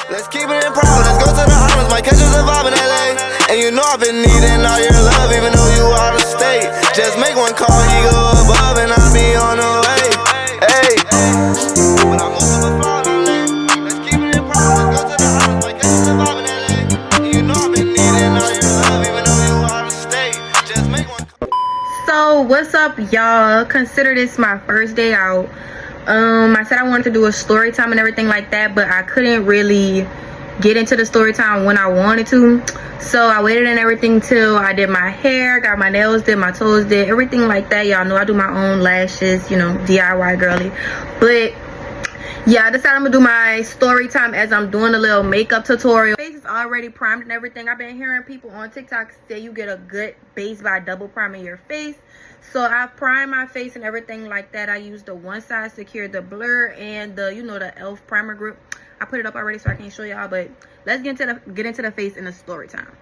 Let's keep it in private, let's go to the islands, might catch us a vibe in LA. And you know I've been needing all your love, even though you out of state. Just make one call, he go above, and I'll be on the way. Hey. But I'm most of a fly in LA. Let's keep it in private, let's go to the islands, might catch us a vibe in LA. And you know I've been needing all your love, even though you out of state. Just make one call. So what's up, y'all? Consider this my first day out. I said I wanted to do a story time and everything like that, but I couldn't really get into the story time when I wanted to. So I waited and everything till I did my hair, got my nails did, my toes did, everything like that. Y'all know I do my own lashes, you know, DIY girly. But yeah, I decided I'm gonna do my story time as I'm doing a little makeup tutorial. My face is already primed and everything. I've been hearing people on TikTok say you get a good base by double priming your face. So I've primed my face and everything like that. I used the One Size Secure the Blur and the, you know, the e.l.f. primer grip. I put it up already so I can't show y'all, but let's get into the face in the story time.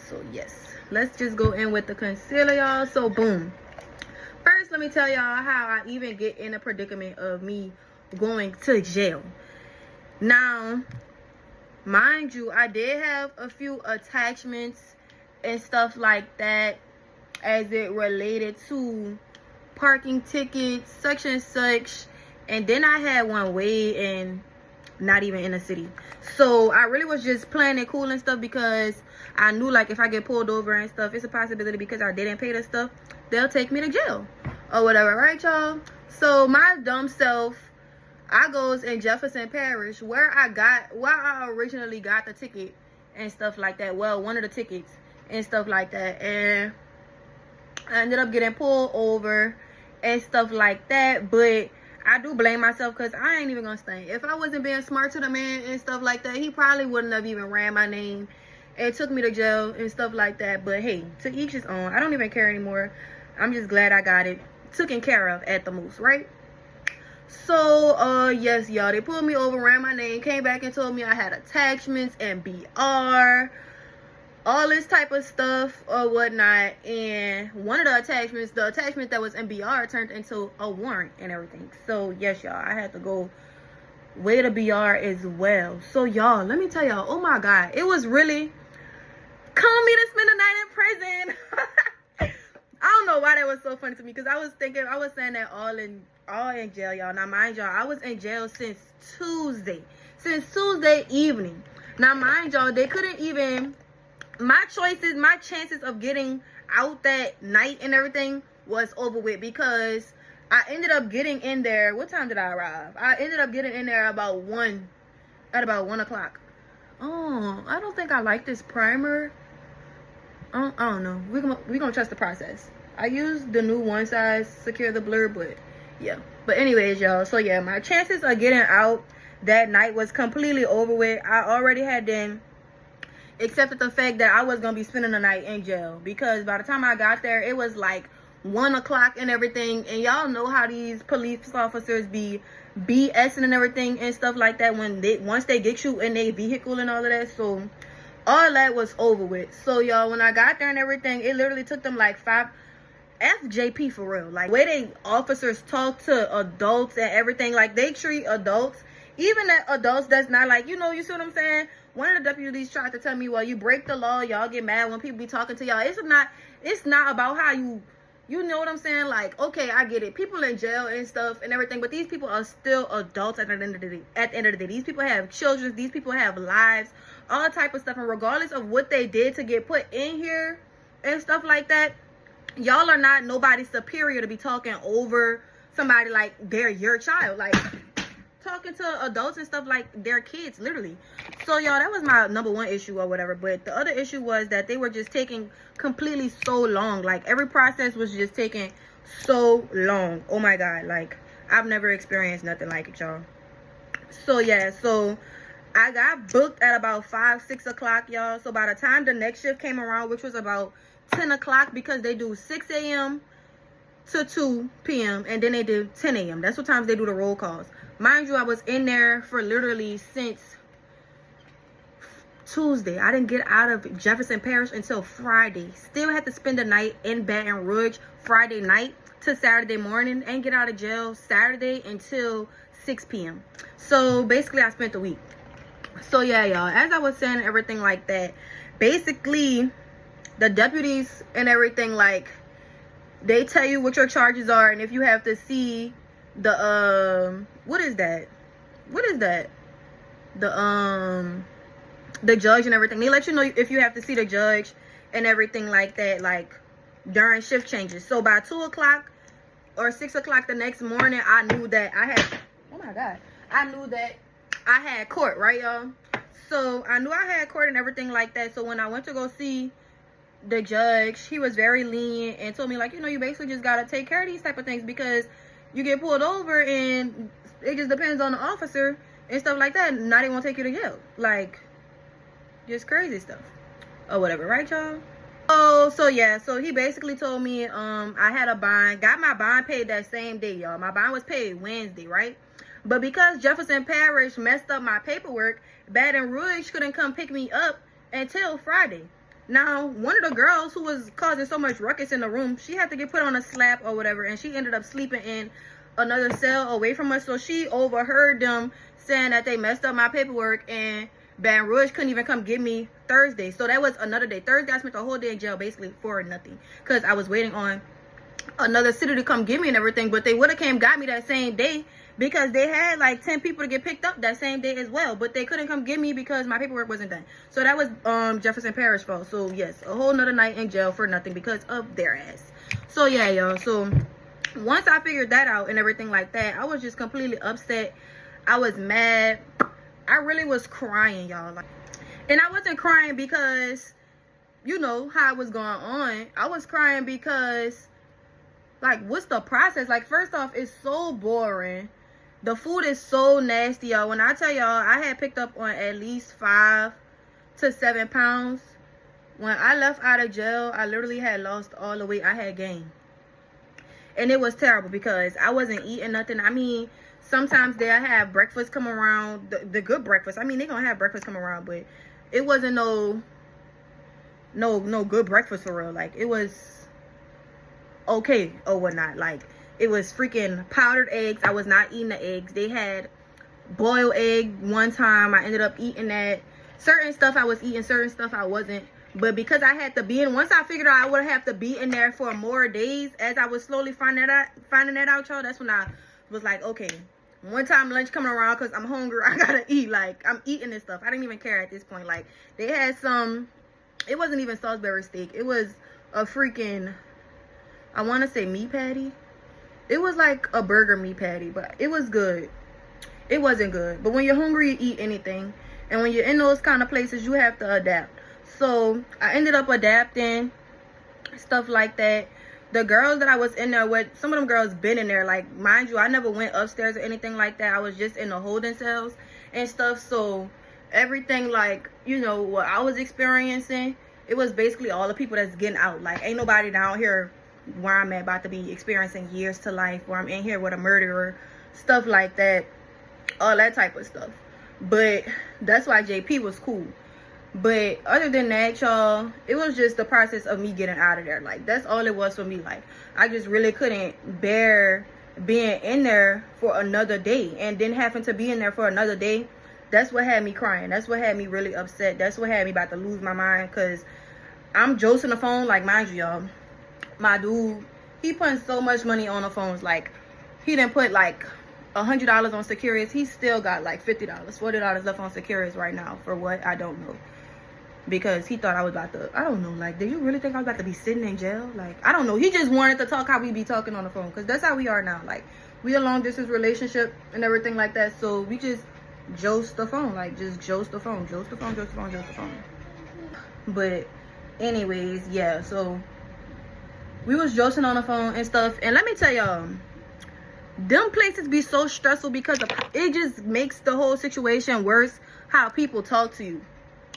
So yes, let's just go in with the concealer, y'all. So boom. First, let me tell y'all how I even get in a predicament of me going to jail. Now, mind you, I did have a few attachments and stuff like that as it related to parking tickets, such and such. And then I had one way in, not even in the city. So I really was just playing it cool and stuff because I knew, like, if I get pulled over and stuff, it's a possibility because I didn't pay the stuff, they'll take me to jail or whatever, right, y'all? So my dumb self, I goes in Jefferson Parish where I originally got the ticket and stuff like that. Well, one of the tickets and stuff like that. And I ended up getting pulled over and stuff like that. But I do blame myself because I ain't even gonna stay. If I wasn't being smart to the man and stuff like that, he probably wouldn't have even ran my name and took me to jail and stuff like that. But hey, to each his own. I don't even care anymore. I'm just glad I got it taken care of at the most, right? So yes, y'all, they pulled me over, ran my name, came back and told me I had attachments and BR, all this type of stuff or whatnot. And one of the attachments, the attachment that was in BR, turned into a warrant and everything. So yes, y'all, I had to go way to BR as well. So y'all, let me tell y'all, oh my god, it was really calling me to spend the night in prison. I don't know why that was so funny to me, because I was saying that all in jail, y'all. Now mind y'all, I was in jail since Tuesday evening. Now mind y'all, they couldn't even, my chances of getting out that night and everything was over with, because I ended up getting in there. What time did I arrive? I ended up getting in there at about 1 o'clock. Oh, I don't think I like this primer. I don't know. We're gonna trust the process. I used the new One Size Secure the Blur, but yeah. But anyways, y'all, so yeah, my chances of getting out that night was completely over with. I already had then accepted the fact that I was gonna be spending the night in jail, because by the time I got there, it was like 1 o'clock and everything. And y'all know how these police officers be BSing and everything and stuff like that once they get you in their vehicle and all of that. So all that was over with. So y'all, when I got there and everything, it literally took them like 5 FJP for real. Like, way they officers talk to adults and everything, like they treat adults, even that adults that's not like, you know, you see what I'm saying? One of the deputies tried to tell me, well, you break the law, y'all get mad when people be talking to y'all. It's not about how you know what I'm saying? Like, okay, I get it. People in jail and stuff and everything, but these people are still adults at the end of the day. At the end of the day, these people have children. These people have lives, all type of stuff. And regardless of what they did to get put in here and stuff like that, y'all are not nobody superior to be talking over somebody like they're your child. Like, talking to adults and stuff like they're kids, literally. So y'all, that was my number one issue or whatever. But the other issue was that they were just taking completely so long. Like, every process was just taking so long. Oh my god, like, I've never experienced nothing like it, y'all. So yeah, so I got booked at about 5-6 o'clock, y'all. So by the time the next shift came around, which was about 10 o'clock, because they do 6 a.m. to 2 p.m. and then they do 10 a.m. That's what times they do the roll calls. Mind you, I was in there for literally since Tuesday. I didn't get out of Jefferson Parish until Friday. Still had to spend the night in Baton Rouge Friday night to Saturday morning, and get out of jail Saturday until 6 p.m. So basically I spent the week. So yeah, y'all, as I was saying, everything like that, basically the deputies and everything, like, they tell you what your charges are, and if you have to see the what is that the judge and everything, they let you know if you have to see the judge and everything like that, like during shift changes. So by 2 o'clock or 6 o'clock the next morning, I knew that I had, oh my god, I knew that I had court, right, y'all? So I knew I had court and everything like that. So when I went to go see the judge, he was very lenient and told me, like, you know, you basically just gotta take care of these type of things, because you get pulled over and it just depends on the officer and stuff like that. Now they won't take you to jail, like, just crazy stuff or whatever, right, y'all? Oh, so yeah, so he basically told me I had a bond, got my bond paid that same day, y'all. My bond was paid Wednesday, right? But because Jefferson Parish messed up my paperwork, Baton Rouge couldn't come pick me up until Friday. Now, one of the girls who was causing so much ruckus in the room, she had to get put on a slap or whatever, and she ended up sleeping in another cell away from us. So she overheard them saying that they messed up my paperwork, and Baton Rouge couldn't even come get me Thursday. So that was another day. Thursday, I spent the whole day in jail basically for nothing, because I was waiting on another city to come get me and everything. But they would have came got me that same day, because they had like 10 people to get picked up that same day as well, but they couldn't come get me because my paperwork wasn't done. So that was Jefferson Parish fault. So yes, a whole nother night in jail for nothing because of their ass. So yeah, y'all, so once I figured that out and everything like that, I was just completely upset. I was mad. I really was crying, y'all. Like, and I wasn't crying because, you know, how it was going on. I was crying because, like, what's the process? Like, first off, it's so boring. The food is so nasty, y'all. When I tell y'all, I had picked up on at least 5 to 7 pounds. When I left out of jail, I literally had lost all the weight I had gained. And it was terrible because I wasn't eating nothing. I mean, sometimes they'll have breakfast come around, the good breakfast. I mean, they're going to have breakfast come around, but it wasn't no good breakfast for real. Like, it was okay or whatnot. Like, it was freaking powdered eggs. I was not eating the eggs. They had boiled egg one time. I ended up eating that. Certain stuff I was eating, certain stuff I wasn't. But because I had to be in, once I figured out I would have to be in there for more days, as I was slowly finding that out, y'all, that's when I was like, okay, one time lunch coming around, because I'm hungry, I gotta eat. Like, I'm eating this stuff. I didn't even care at this point. Like, they had some, it wasn't even Salisbury steak. It was a freaking, I want to say meat patty. It was like a burger meat patty, but it was good. It wasn't good. But when you're hungry, you eat anything. And when you're in those kind of places, you have to adapt. So I ended up adapting, stuff like that. The girls that I was in there with, some of them girls been in there. Like, mind you, I never went upstairs or anything like that. I was just in the holding cells and stuff. So everything, like, you know, what I was experiencing, it was basically all the people that's getting out. Like, ain't nobody down here where I'm at about to be experiencing years to life, where I'm in here with a murderer, stuff like that, all that type of stuff. But that's why JP was cool. But other than that, y'all, it was just the process of me getting out of there. Like, that's all it was for me. Like, I just really couldn't bear being in there for another day, and then having to be in there for another day. That's what had me crying. That's what had me really upset. That's what had me about to lose my mind, because I'm josting the phone. Like, mind you, y'all, my dude, he putting so much money on the phones. Like, he didn't put like $100 on Securities. He still got like $50, $40 left on Securities right now. For what? I don't know. Because he thought I was about to, I don't know, like, did you really think I was about to be sitting in jail? Like, I don't know. He just wanted to talk how we be talking on the phone, because that's how we are now. Like, we a long distance relationship and everything like that. So we just jost the phone. Like, just jost the phone. Jost the phone, jost the phone, jost the phone. But anyways, yeah, so we was josting on the phone and stuff. And let me tell y'all, them places be so stressful because it just makes the whole situation worse, how people talk to you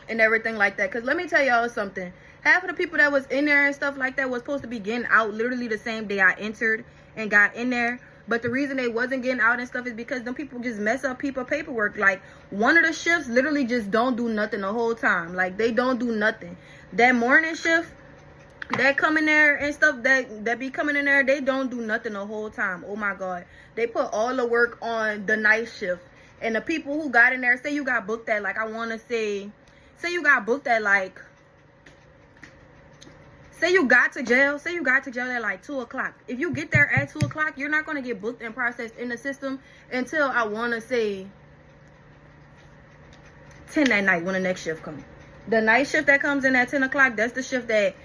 and everything like that. Because let me tell y'all something, half of the people that was in there and stuff like that was supposed to be getting out literally the same day I entered and got in there. But the reason they wasn't getting out and stuff is because them people just mess up people paperwork. Like, one of the shifts literally just don't do nothing the whole time. Like, they don't do nothing. That morning shift that come in there and stuff, that be coming in there, they don't do nothing the whole time. Oh my god, they put all the work on the night shift. And the people who got in there, say you got booked at, like, I want to say you got booked at, like, say you got to jail at like 2 o'clock. If you get there at 2 o'clock, you're not going to get booked and processed in the system until, I want to say, 10 that night when the next shift comes. The night shift that comes in at 10 o'clock, that's the shift that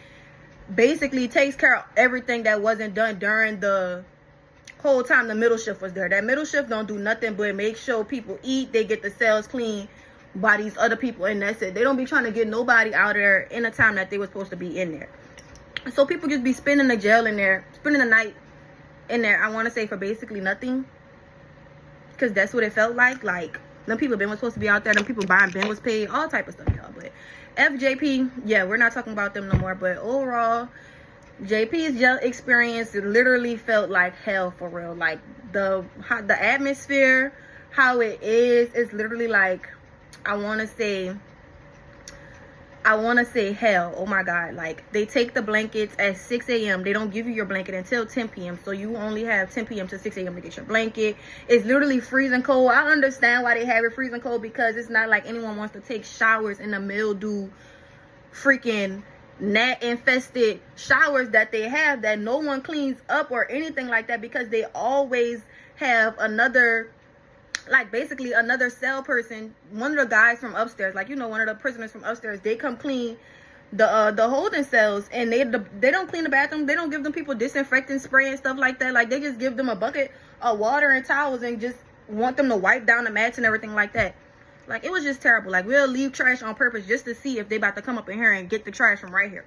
basically takes care of everything that wasn't done during the whole time the middle shift was there. That middle shift don't do nothing but make sure people eat, they get the cells clean by these other people, and that's it. They don't be trying to get nobody out of there in the time that they were supposed to be in there. So people just be spending the night in there, I want to say, for basically nothing. Because that's what it felt like. Like, them people been was supposed to be out there. Them people buying Ben was paid. All type of stuff, y'all. But FJP, yeah, we're not talking about them no more. But overall, JP's jail experience literally felt like hell, for real. Like, the atmosphere, how it is literally like, I want to say hell. Oh my God. Like, they take the blankets at 6 a.m. They don't give you your blanket until 10 p.m. So you only have 10 p.m. to 6 a.m. to get your blanket. It's literally freezing cold. I understand why they have it freezing cold, because it's not like anyone wants to take showers in the mildew, freaking gnat infested showers that they have that no one cleans up or anything like that, because they always have another, like, basically another cell person, one of the guys from upstairs, like, you know, one of the prisoners from upstairs, they come clean the holding cells, and they don't clean the bathroom. They don't give them people disinfectant spray and stuff like that. Like, they just give them a bucket of water and towels and just want them to wipe down the mats and everything like that. Like, it was just terrible. Like, we'll leave trash on purpose just to see if they about to come up in here and get the trash from right here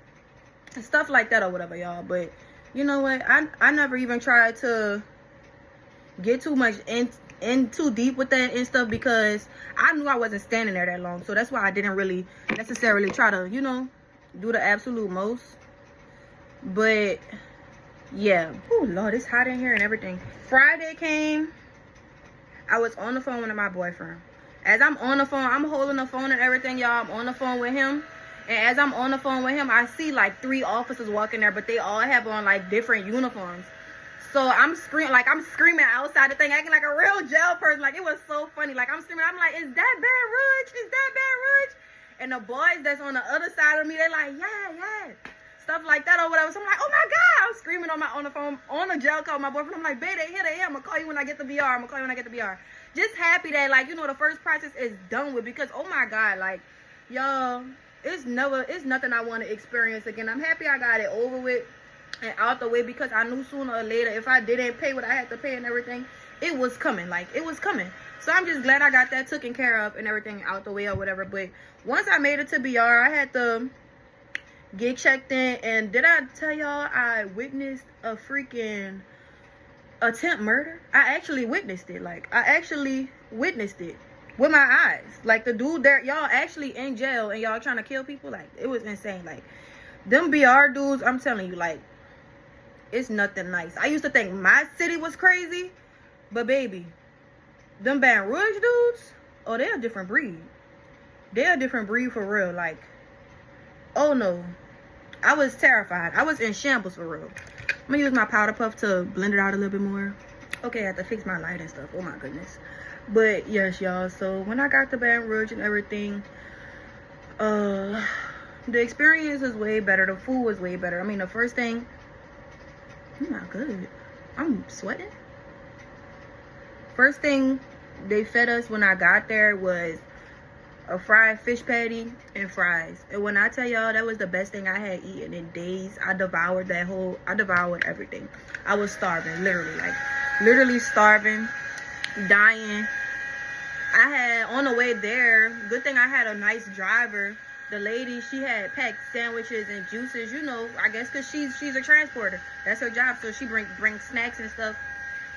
and stuff like that or whatever, y'all. But you know what, I never even tried to get too much in too deep with that and stuff, because I knew I wasn't standing there that long. So that's why I didn't really necessarily try to, you know, do the absolute most. But yeah, oh Lord, it's hot in here and everything. Friday came, I was on the phone with my boyfriend. As I'm on the phone, I'm holding the phone and everything, y'all. I'm on the phone with him, and as I'm on the phone with him, I see like 3 officers walking there, but they all have on like different uniforms. So I'm screaming outside the thing, acting like a real jail person. Like, it was so funny. Like, I'm screaming. I'm like, is that Baton Rouge? Is that Baton Rouge? And the boys that's on the other side of me, they're like, yeah. Stuff like that or whatever. So I'm like, oh my God. I'm screaming on the phone, on the jail call with my boyfriend. I'm like, babe, they here, I'm going to call you when I get the BR. Just happy that, like, you know, the first process is done with, because, oh my God, like, y'all, it's nothing I want to experience again. I'm happy I got it over with and out the way, because I knew sooner or later, if I didn't pay what I had to pay and everything, it was coming. Like, it was coming. So I'm just glad I got that taken care of and everything out the way or whatever. But once I made it to BR, I had to get checked in. And did I tell y'all I witnessed a freaking attempt murder? I actually witnessed it. Like, I actually witnessed it with my eyes. Like, the dude there, y'all actually in jail and y'all trying to kill people. Like, it was insane. Like, them BR dudes, I'm telling you, like, it's nothing nice. I used to think my city was crazy, but baby, them Baton Rouge dudes, oh, they're a different breed. They're a different breed for real. Like, oh no, I was terrified. I was in shambles for real. I'm gonna use my powder puff to blend it out a little bit more. Okay, I have to fix my light and stuff. Oh my goodness. But yes, y'all, so when I got to Baton Rouge and everything, the experience was way better. The food was way better. I mean, the first thing, oh my good, I'm sweating. First thing they fed us when I got there was a fried fish patty and fries. And when I tell y'all, that was the best thing I had eaten in days. I devoured everything. I was starving, literally starving, dying. I had, on the way there, good thing I had a nice driver. The lady, she had packed sandwiches and juices, you know, I guess because she's a transporter. That's her job. So she brings snacks and stuff.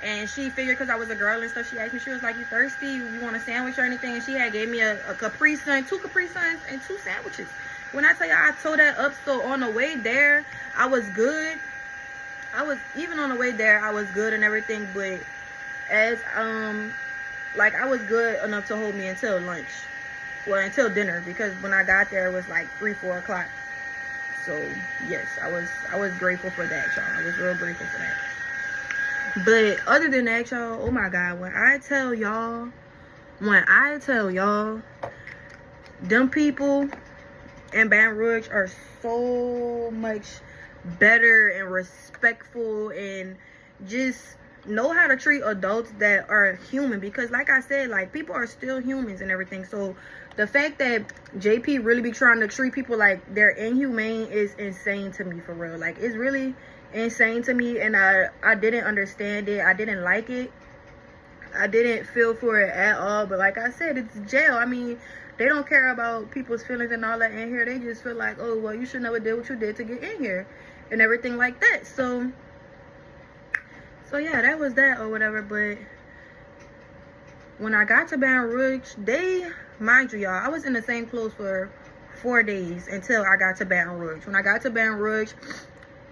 And she figured, because I was a girl and stuff, she asked me, she was like, you thirsty? You want a sandwich or anything? And she had gave me a Capri Sun, 2 Capri Suns, and 2 sandwiches. When I tell you, I tore that up. So on the way there, I was good. Even on the way there, I was good and everything. But as, like, I was good enough to hold me until lunch. Well, until dinner, because when I got there, it was like 3-4 o'clock. So yes, I was grateful for that, y'all. I was real grateful for that. But other than that, y'all, oh my God, when I tell y'all, When I tell y'all, them people in Baton Rouge are so much better and respectful and just know how to treat adults that are human, because like I said, like, people are still humans and everything. So the fact that JP really be trying to treat people like they're inhumane is insane to me, for real. Like, it's really insane to me, and I didn't understand it. I didn't like it. I didn't feel for it at all. But like I said, it's jail. I mean, they don't care about people's feelings and all that in here. They just feel like, oh, well, you should never did what you did to get in here and everything like that. So yeah, that was that or whatever. But when I got to Baton Rouge, mind you, y'all, I was in the same clothes for 4 days until I got to Baton Rouge. When I got to Baton Rouge,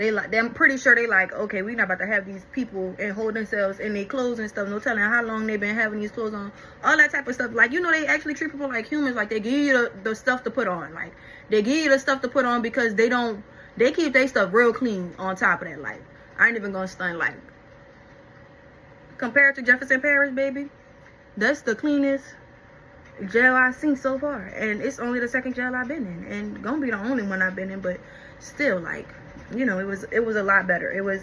I'm pretty sure they like, okay, we're not about to have these people and hold themselves in their clothes and stuff. No telling how long they've been having these clothes on. All that type of stuff. Like, you know, they actually treat people like humans. Like, they give you the stuff to put on. Like, they give you the stuff to put on because they keep their stuff real clean on top of that. Like, I ain't even gonna stunt. Like, compared to Jefferson Parish, baby, that's the cleanest jail I've seen so far. And it's only the second jail I've been in. And gonna be the only one I've been in. But still, like, you know, it was a lot better.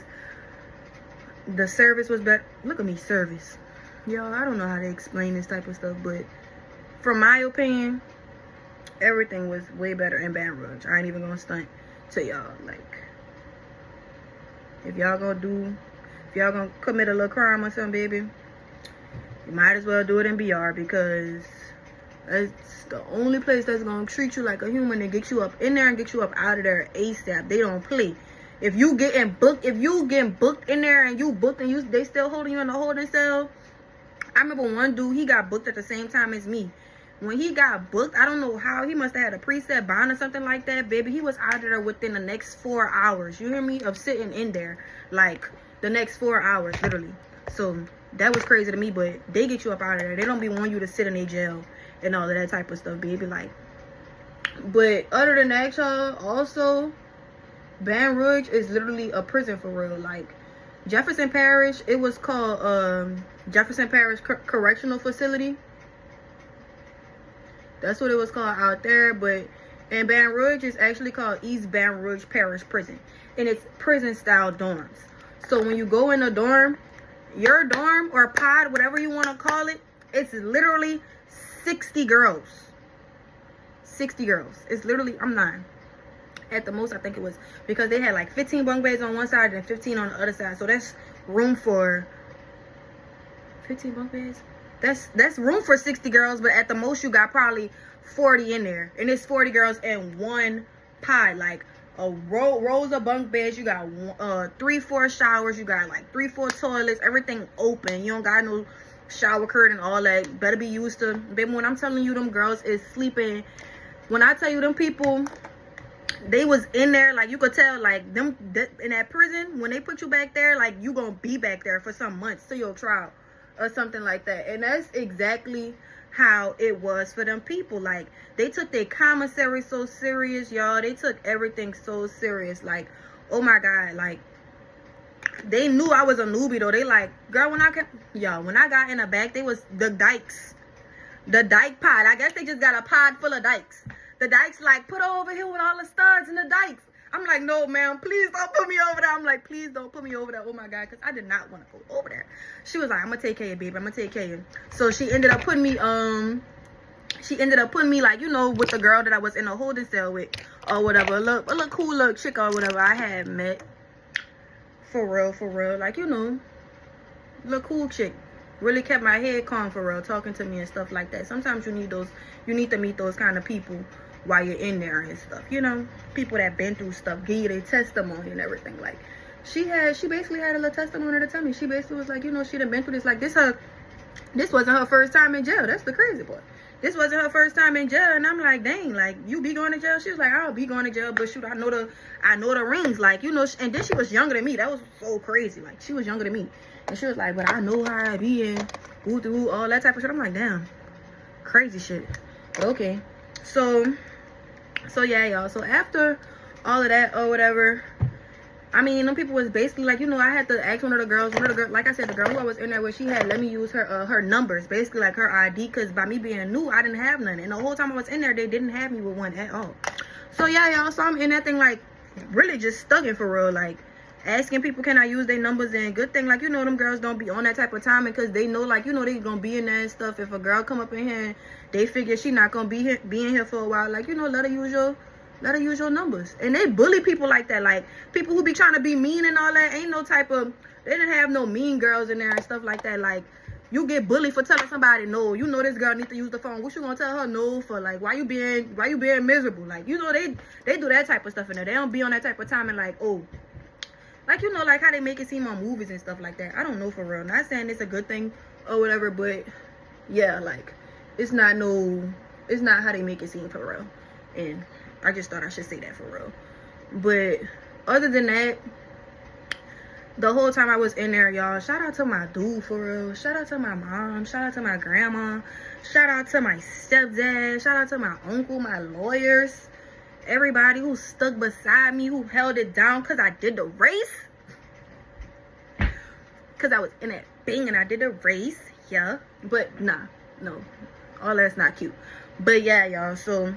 The service was better. Look at me, service. Y'all, I don't know how to explain this type of stuff, but from my opinion, everything was way better in Baton Rouge. I ain't even gonna stunt to y'all. Like, if y'all gonna commit a little crime or something, baby, you might as well do it in BR, because it's the only place that's gonna treat you like a human and get you up in there and get you up out of there ASAP. They don't play. If you getting booked in there and you booked and they still holding you in the holding cell. I remember one dude, he got booked at the same time as me. When he got booked, I don't know how, he must have had a preset bond or something like that, baby. He was out of there within the next 4 hours. You hear me? Of sitting in there, like, the next 4 hours, literally. So that was crazy to me, but they get you up out of there. They don't be wanting you to sit in a jail and all of that type of stuff, baby. Like, but other than that, y'all, also, Baton Rouge is literally a prison for real. Like, Jefferson Parish, it was called Jefferson Parish Correctional Facility. That's what it was called out there. But in Baton Rouge, it's actually called East Baton Rouge Parish Prison, and it's prison style dorms. So when you go in a dorm, your dorm or pod, whatever you want to call it, it's literally 60 girls. 60 girls. It's literally, I'm not. At the most, I think it was, because they had like 15 bunk beds on one side and 15 on the other side. So that's room for 15 bunk beds. That's room for 60 girls, but at the most you got probably 40 in there. And it's 40 girls in one pod. Like, a rows of bunk beds. You got 3-4 showers. You got like 3-4 toilets. Everything open. You don't got no shower curtain, all that. Better be used to. Baby, when I'm telling you, them girls is sleeping. When I tell you, them people, they was in there, like, you could tell, like, them in that prison, when they put you back there, like, you gonna be back there for some months till your trial or something like that. And that's exactly how it was for them people. Like, they took their commissary so serious, y'all. They took everything so serious. Like, oh my God, like, they knew I was a newbie though. They like, girl, when I got in the back, they was the dykes, the dyke pod. I guess they just got a pod full of dykes. The dykes like, put her over here with all the studs and the dykes. I'm like, no, ma'am, please don't put me over there. I'm like, please don't put me over there. Oh my God, because I did not want to go over there. She was like, I'm gonna take care of you, baby. I'm gonna take care of you. So she ended up putting me, like, you know, with the girl that I was in a holding cell with or whatever. A little cool little chick or whatever I had met. For real. Like, you know, little cool chick. Really kept my head calm, for real, talking to me and stuff like that. Sometimes you need to meet those kind of people while you're in there and stuff, you know, people that been through stuff, give you their testimony and everything. Like, she basically had a little testimony to tell me. She basically was like, you know, she done been through this. Like, this wasn't her first time in jail. That's the crazy part. This wasn't her first time in jail. And I'm like, dang, like, you be going to jail? She was like, I'll be going to jail, but shoot, I know the rings, like, you know. And then she was younger than me. That was so crazy. Like, she was younger than me, and she was like, but I know how I be in, through all that type of shit. I'm like, damn, crazy shit. But okay, so yeah, y'all. So after all of that or whatever, I mean, them people was basically like, you know, I had to ask one of the girls, like I said, the girl who I was in there with, she had let me use her numbers, basically like her ID, because by me being new, I didn't have none. And the whole time I was in there, they didn't have me with one at all. So yeah, y'all, so I'm in that thing like really just stuck in for real, like asking people, can I use their numbers? And good thing, like, you know, them girls don't be on that type of time, because they know, like, you know, they gonna be in there and stuff. If a girl come up in here and they figure she not gonna be in here for a while, like, you know, let her use your numbers. And they bully people like that, like people who be trying to be mean and all that. Ain't no type of, they didn't have no mean girls in there and stuff like that. Like, you get bullied for telling somebody no. You know this girl needs to use the phone. What you gonna tell her no for? Like, why you being miserable? Like, you know, they do that type of stuff in there. They don't be on that type of time and like, oh, like, you know, like how they make it seem on movies and stuff like that. I don't know, for real. Not saying it's a good thing or whatever, but yeah, like, it's not how they make it seem, for real. And I just thought I should say that, for real. But other than that, the whole time I was in there, y'all, shout out to my dude, for real. Shout out to my mom. Shout out to my grandma. Shout out to my stepdad. Shout out to my uncle, my lawyers. Everybody who stuck beside me, who held it down, because I did the race. Because I was in that thing and I did the race. Yeah. But nah, no. All that's not cute. But yeah, y'all. So,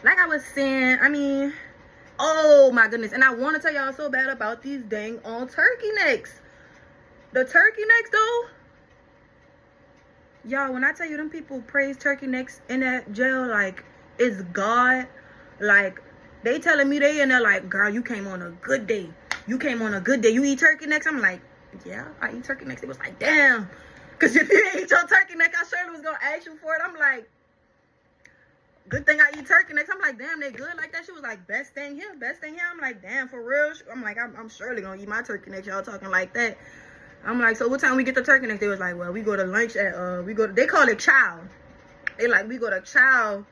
like I was saying, I mean, oh my goodness. And I want to tell y'all so bad about these dang on turkey necks. The turkey necks, though. Y'all, when I tell you them people praise turkey necks in that jail, like, it's God. Like, they telling me they in there like, girl, you came on a good day. You came on a good day. You eat turkey necks? I'm like, yeah, I eat turkey necks. It was like, damn. Because if you didn't eat your turkey neck, I surely was going to ask you for it. I'm like, good thing I eat turkey necks. I'm like, damn, they good like that? She was like, best thing here, best thing here. I'm like, damn, for real? I'm like, I'm surely going to eat my turkey necks. Y'all talking like that. I'm like, so what time we get the turkey necks? They was like, well, we go to lunch at, they call it chow. They like, we go to chow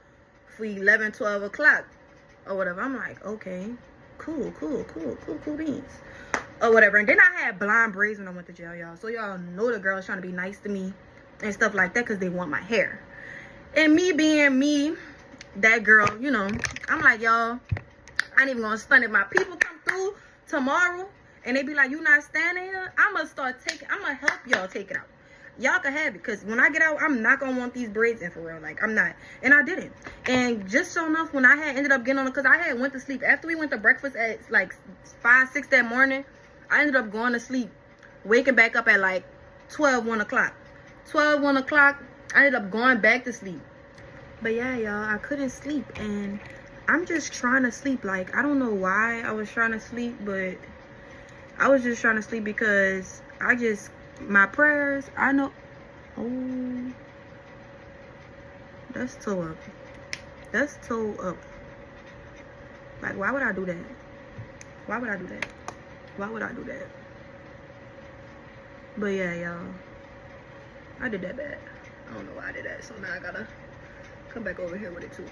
for 11, 12 o'clock. Or whatever. I'm like, okay, cool beans. Or whatever. And then I had blonde braids when I went to jail, y'all. So y'all know the girls trying to be nice to me and stuff like that because they want my hair. And me being me, that girl, you know, I'm like, y'all, I ain't even gonna stun if my people come through tomorrow and they be like, you not standing here, I'm gonna help y'all take it out. Y'all can have it, because when I get out, I'm not gonna want these braids in, for real. Like, I'm not. And I didn't. And just so enough, when I had ended up getting on it, because I had went to sleep after we went to breakfast at like 5, 6 that morning. I ended up going to sleep, waking back up at like 12, 1 o'clock. 12, 1 o'clock, I ended up going back to sleep. But yeah, y'all, I couldn't sleep, and I'm just trying to sleep. Like, I don't know why I was trying to sleep, but I was just trying to sleep because my prayers, I know. Oh, that's toe up. That's toe up. Like, why would I do that? Why would I do that? Why would I do that? But yeah, y'all, I did that bad. I don't know why I did that. So now I gotta come back over here with it too.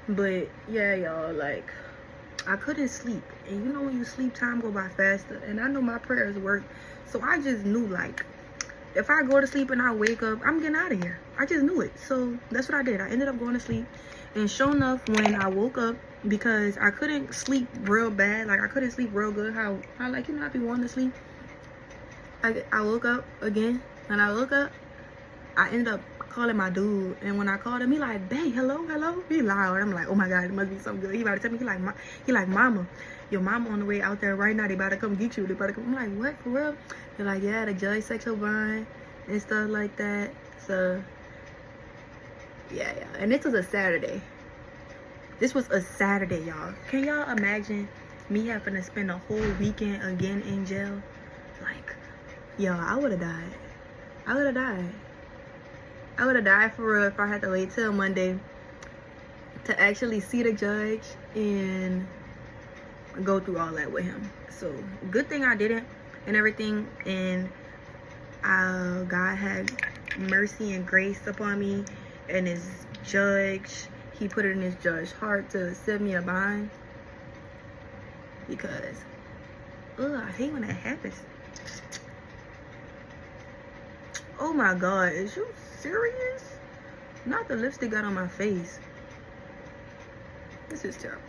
But yeah, y'all, like, I couldn't sleep. And you know when you sleep, time go by faster. And I know my prayers work. So I just knew, like, if I go to sleep and I wake up, I'm getting out of here. I just knew it. So that's what I did. I ended up going to sleep. And sure enough, when I woke up, because I couldn't sleep real bad, like I couldn't sleep real good, how like, you know, I be wanting to sleep. I woke up again. When I woke up, I ended up calling my dude. And when I called him, he like, babe, hello. He loud. I'm like, oh my God, it must be something good. He about to tell me, he like, mama, your mama on the way out there right now. They about to come get you. They about to come. I'm like, what, for real? They're like, yeah, the judge sexual bond and stuff like that. So yeah. And this was a Saturday. This was a Saturday, y'all. Can y'all imagine me having to spend a whole weekend again in jail? Like, yo, I would have died. I would have died for real if I had to wait till Monday to actually see the judge and go through all that with him. So good thing I didn't and everything. And God had mercy and grace upon me, and his judge, he put it in his judge's heart to send me a bond, because I hate when that happens. Oh my God, is you serious? Not the lipstick got on my face. This is terrible.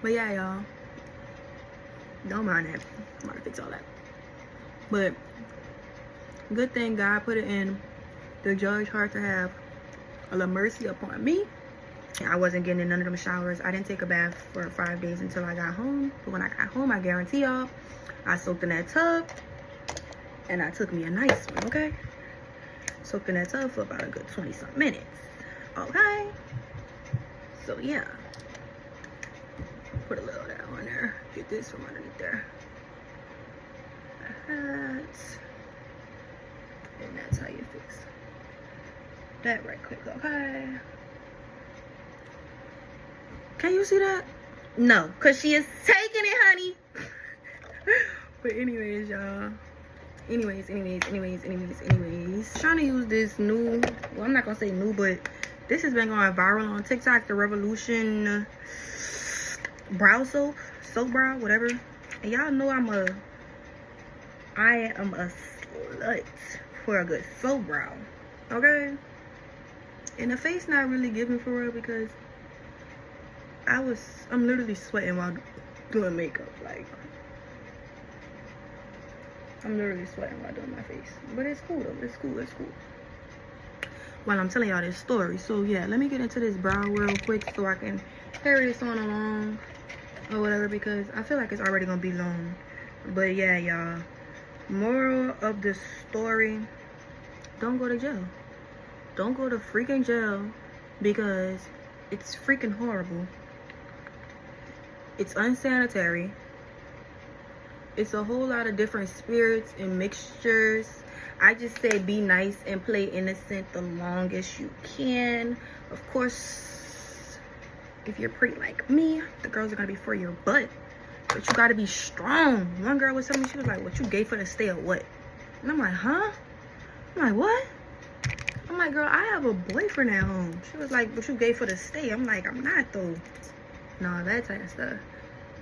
But yeah, y'all, don't mind that. I'm about to fix all that. But good thing God put it in the judge's heart to have a little mercy upon me. I wasn't getting in none of them showers. I didn't take a bath for 5 days until I got home. But when I got home, I guarantee y'all, I soaked in that tub and I took me a nice one, okay? Soaked in that tub for about a good 20-something minutes, okay? So yeah, put a little of that on there. Get this from underneath there. And that's how you fix that right quick, okay? Can you see that? No, because she is taking it, honey. But anyways, y'all. Anyways. Trying to use this new, well, I'm not going to say new, but this has been going viral on TikTok. The Revolution brow soap brow, whatever. And y'all know I am a slut for a good soap brow. Okay? And the face not really giving for real because I'm literally sweating while doing makeup. Like, I'm literally sweating while doing my face. But it's cool though. It's cool. While I'm telling y'all this story. So yeah, let me get into this brow real quick so I can carry this on along or whatever, because I feel like it's already gonna be long. But yeah, y'all, moral of the story, don't go to jail. Don't go to freaking jail because it's freaking horrible. It's unsanitary. It's a whole lot of different spirits and mixtures. I just say be nice and play innocent the longest you can. Of course, if you're pretty like me, the girls are gonna be for your butt, but you gotta be strong. One girl was telling me, she was like, what, you gay for the stay or what? And I'm like, huh? I'm like, what? I'm like, girl, I have a boyfriend at home. She was like, but you gay for the stay. I'm like, I'm not though. No, that type of stuff.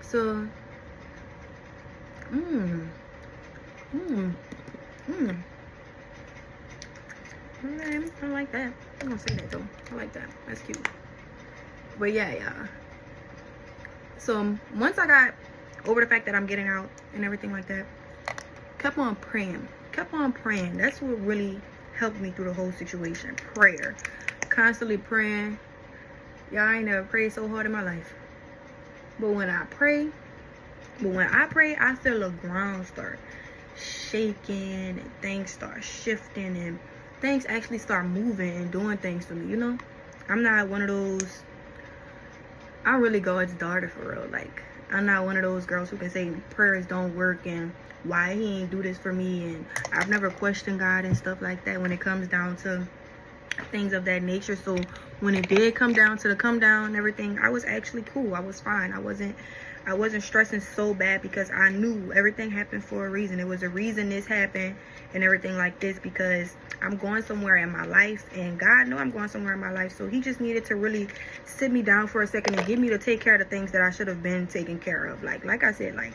So, okay, I like that. I'm gonna say that though. I like that. That's cute. But yeah, y'all. So once I got over the fact that I'm getting out and everything like that, kept on praying. That's what really helped me through the whole situation. Prayer. Constantly praying. Y'all, I ain't never prayed so hard in my life. But when I pray, I feel the ground start shaking and things start shifting and things actually start moving and doing things for me, you know? I'm not one of those, I really go as daughter for real. Like, I'm not one of those girls who can say prayers don't work and why he ain't do this for me. And I've never questioned God and stuff like that when it comes down to things of that nature. So when it did come down to the come down and everything, I was actually cool. I was fine. I wasn't stressing so bad because I knew everything happened for a reason. It was a reason this happened and everything like this, because I'm going somewhere in my life and God knew I'm going somewhere in my life. So he just needed to really sit me down for a second and get me to take care of the things that I should have been taking care of. Like I said, like,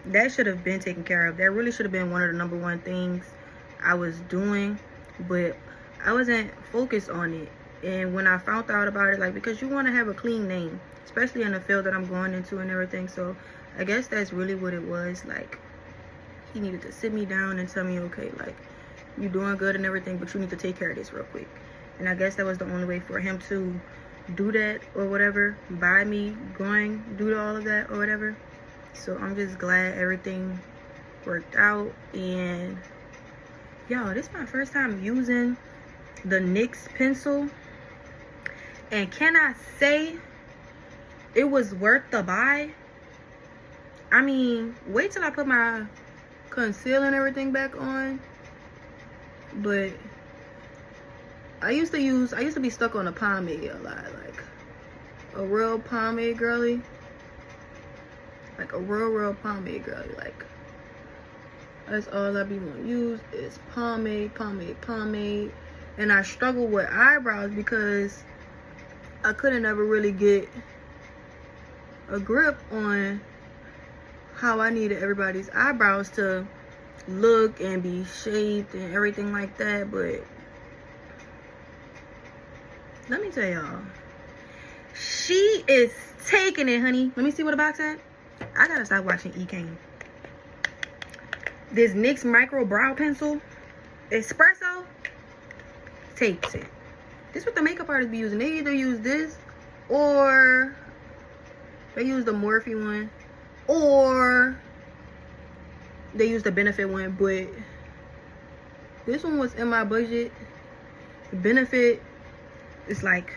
that should have been taken care of. That really should have been one of the number one things I was doing, but I wasn't focused on it. And when I found out about it, like, because you want to have a clean name, especially in the field that I'm going into and everything. So I guess that's really what it was. Like, he needed to sit me down and tell me, okay, like, you're doing good and everything, but you need to take care of this real quick. And I guess that was the only way for him to do that or whatever, by me going do all of that or whatever. So I'm just glad everything worked out. And y'all, this is my first time using the NYX pencil, and can I say it was worth the buy? I mean, wait till I put my concealer and everything back on. But I used to be stuck on a pomade a lot, like a real pomade girly, like a real pomade girly. Like, that's all I be want to use is pomade. And I struggle with eyebrows because I couldn't ever really get a grip on how I needed everybody's eyebrows to look and be shaped and everything like that. But let me tell y'all, She is taking it, honey. Let me see what the box said. I gotta stop watching A.K.A. This NYX Micro Brow Pencil, Espresso, takes it. This is what the makeup artists be using. They either use this, or they use the Morphe one, or they use the Benefit one. But this one was in my budget. The Benefit is like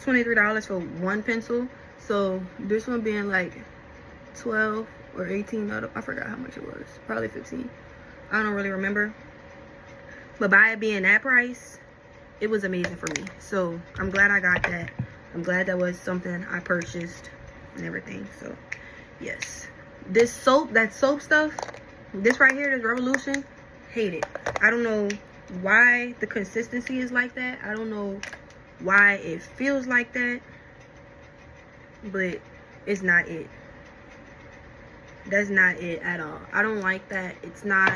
$23 for one pencil. So this one being like 12 or 18, I forgot how much it was. Probably 15. I don't really remember. But by it being that price, it was amazing for me. So I'm glad I got that. I'm glad that was something I purchased and everything. So yes, this soap, that soap stuff, this right here, this Revolution, hate it. I don't know why the consistency is like that. I don't know why it feels like that, but it's not it. That's not it at all. I don't like that. It's not,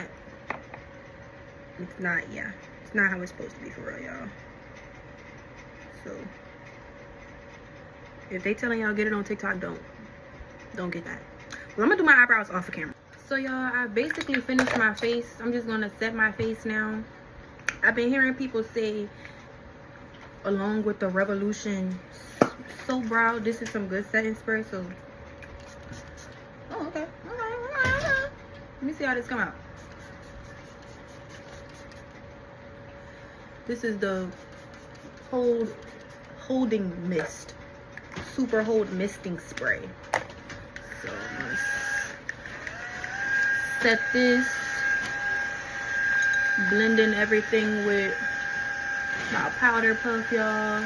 yeah, it's not how it's supposed to be for real, y'all. So if they telling y'all get it on TikTok, don't get that. Well, I'm gonna do my eyebrows off the camera. So y'all, I basically finished my face. I'm just gonna set my face now. I've been hearing people say, along with the Revolution soap brow, this is some good setting spray. So oh, okay. Let me see how this come out. This is the holding mist, super hold misting spray. So I'm gonna set this, blend in everything with my powder puff, y'all.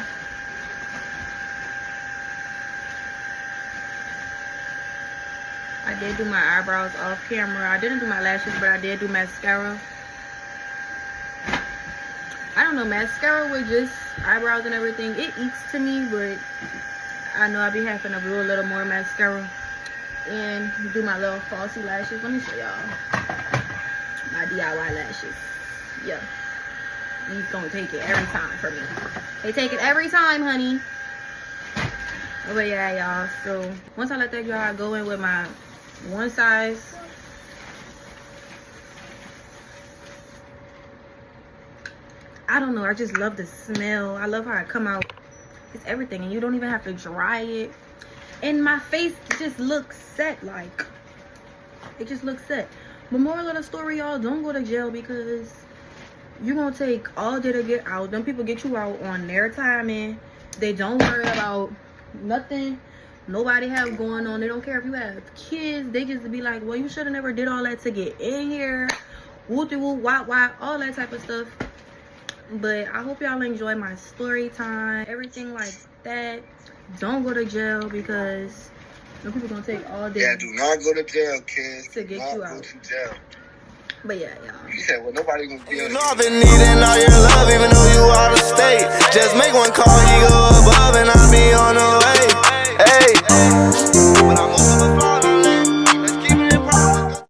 I did do my eyebrows off camera. I didn't do my lashes, but I did do mascara. I don't know, mascara with just eyebrows and everything, it eats to me, but I know I be having to do a little more mascara and do my little falsy lashes. Let me show y'all my DIY lashes. Yeah, these gonna take it every time for me. They take it every time, honey. But yeah, y'all, so once I let that dry, I go in with my one size. I don't know, I just love the smell. I love how it come out. It's everything, and you don't even have to dry it. And my face just looks set, like it just looks set. But moral of the story, y'all, don't go to jail, because you're gonna take all day to get out. Them people get you out on their timing. They don't worry about nothing nobody have going on. They don't care if you have kids. They just be like, well, you should have never did all that to get in here. Woo-de-woo, wop, all that type of stuff. But I hope y'all enjoy my story time, everything like that. Don't go to jail, because no people gonna take all day. Yeah, do not go to jail, kids. To get you out. Go to jail. But yeah, y'all. He said, well, nobody gonna be. You know I've been needing all your love, even though you out of state. Just make one call, he go above, and I